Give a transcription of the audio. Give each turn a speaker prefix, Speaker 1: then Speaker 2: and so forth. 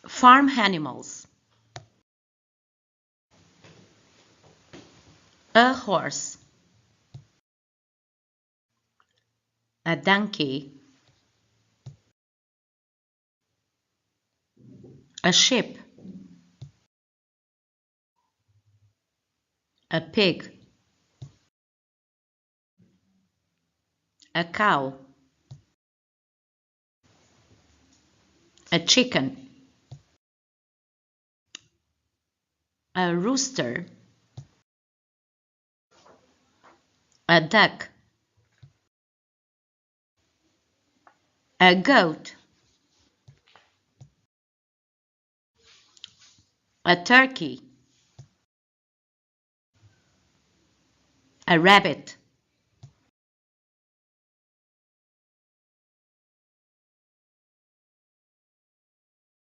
Speaker 1: Farm animals. A horse. A donkey. A sheep. A pig. A cow. A chicken. A rooster. A duck. A goat. A turkey. A rabbit.